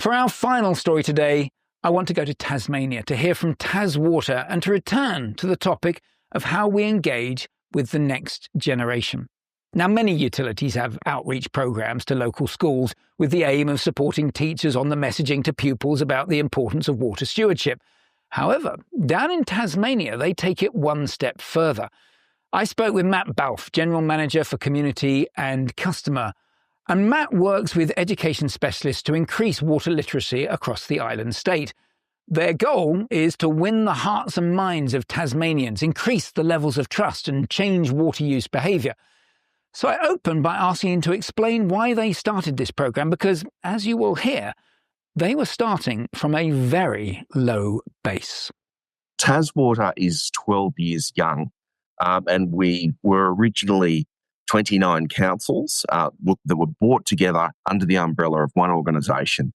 For our final story today, I want to go to Tasmania to hear from TasWater and to return to the topic of how we engage with the next generation. Now, many utilities have outreach programs to local schools with the aim of supporting teachers on the messaging to pupils about the importance of water stewardship. However, down in Tasmania, they take it one step further. I spoke with Matt Balfe, General Manager for Community and Customer, and Matt works with education specialists to increase water literacy across the island state. Their goal is to win the hearts and minds of Tasmanians, increase the levels of trust and change water use behaviour. So I opened by asking him to explain why they started this programme because, as you will hear, they were starting from a very low base. TasWater is 12 years young, and we were originally 29 councils that were brought together under the umbrella of one organisation.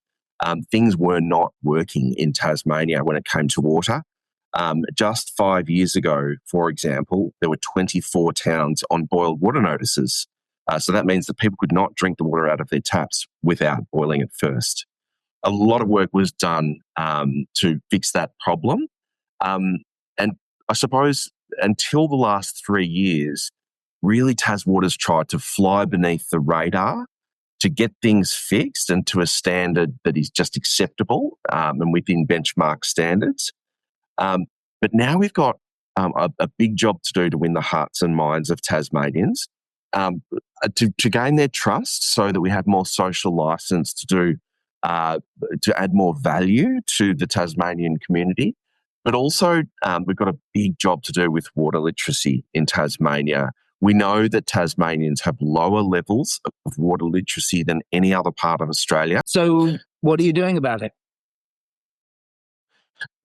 Things were not working in Tasmania when it came to water. Just 5 years ago, for example, there were 24 towns on boiled water notices. So that means that people could not drink the water out of their taps without boiling it first. A lot of work was done to fix that problem. And I suppose until the last 3 years, really TasWater's tried to fly beneath the radar to get things fixed and to a standard that is just acceptable and within benchmark standards. But now we've got a big job to do to win the hearts and minds of Tasmanians, to gain their trust so that we have more social licence to add more value to the Tasmanian community. But also we've got a big job to do with water literacy in Tasmania. We know that Tasmanians have lower levels of water literacy than any other part of Australia. So what are you doing about it?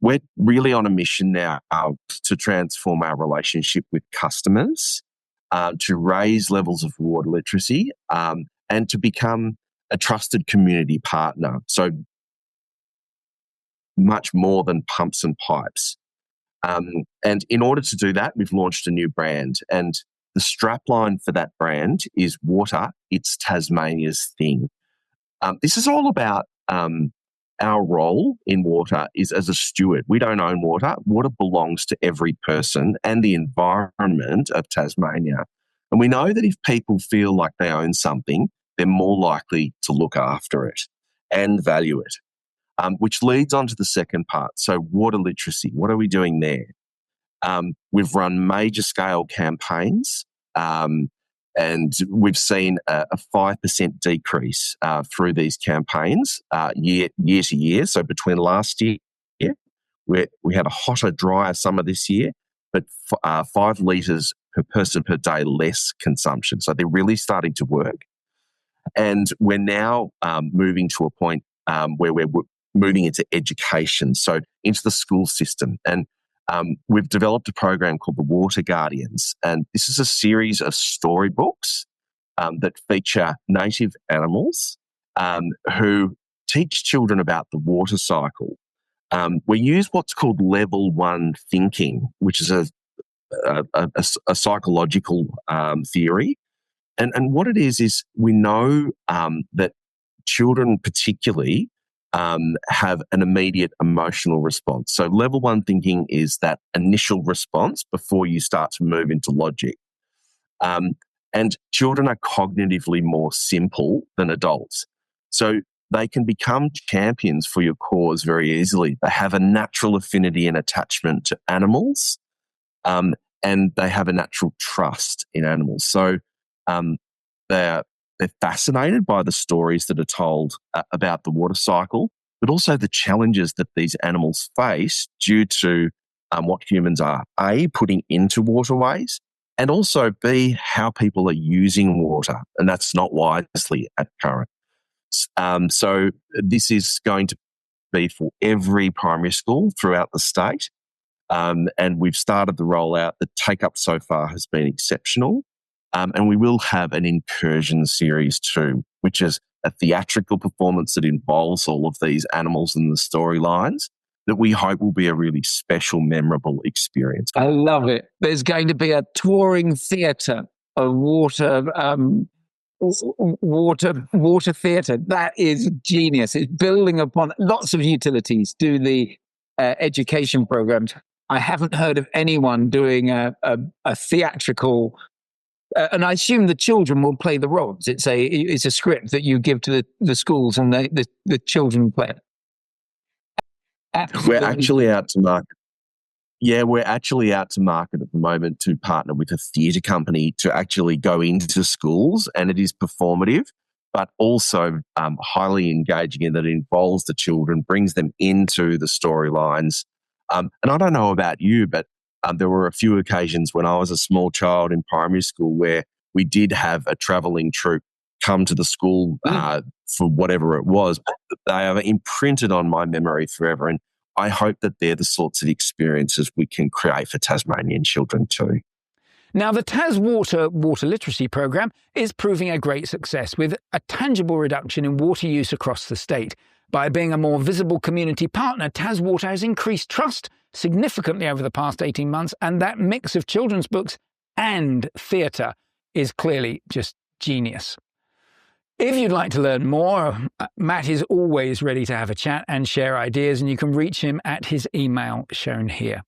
We're really on a mission now to transform our relationship with customers, to raise levels of water literacy, and to become a trusted community partner. So much more than pumps and pipes. And in order to do that, we've launched a new brand. And the strapline for that brand is Water, It's Tasmania's Thing. This is all about our role in water is as a steward. We don't own water. Water belongs to every person and the environment of Tasmania. And we know that if people feel like they own something, they're more likely to look after it and value it, which leads on to the second part. So water literacy, what are we doing there? We've run major scale campaigns, and we've seen a 5% decrease through these campaigns year to year. So between last year, we had a hotter, drier summer this year, but 5 litres per person per day less consumption. So they're really starting to work. And we're now moving to a point where we're moving into education, so into the school system. And we've developed a program called the Water Guardians, and this is a series of storybooks that feature native animals who teach children about the water cycle. We use what's called level 1 thinking, which is a psychological theory. And what it is we know that children particularly have an immediate emotional response. So level 1 thinking is that initial response before you start to move into logic. And children are cognitively more simple than adults. So they can become champions for your cause very easily. They have a natural affinity and attachment to animals, and they have a natural trust in animals. So they're fascinated by the stories that are told about the water cycle, but also the challenges that these animals face due to what humans are, A, putting into waterways, and also B, how people are using water, and that's not wisely at current. So this is going to be for every primary school throughout the state, and we've started the rollout. The take-up so far has been exceptional. And we will have an incursion series too, which is a theatrical performance that involves all of these animals and the storylines that we hope will be a really special, memorable experience. I love it. There's going to be a touring theatre of water Water theatre. That is genius. It's building upon lots of utilities. Do the education programs. I haven't heard of anyone doing a theatrical. And I assume the children will play the roles. It's a script that you give to the schools, and the children play it. We're actually out to market. Yeah, we're actually out to market at the moment to partner with a theatre company to actually go into schools, and it is performative, but also highly engaging in that it involves the children, brings them into the storylines. And I don't know about you, but there were a few occasions when I was a small child in primary school where we did have a travelling troupe come to the school for whatever it was. They are imprinted on my memory forever, and I hope that they're the sorts of experiences we can create for Tasmanian children too. Now, the TasWater water literacy program is proving a great success with a tangible reduction in water use across the state. By being a more visible community partner, TasWater has increased trust significantly over the past 18 months, and that mix of children's books and theatre is clearly just genius. If you'd like to learn more, Matt is always ready to have a chat and share ideas, and you can reach him at his email shown here.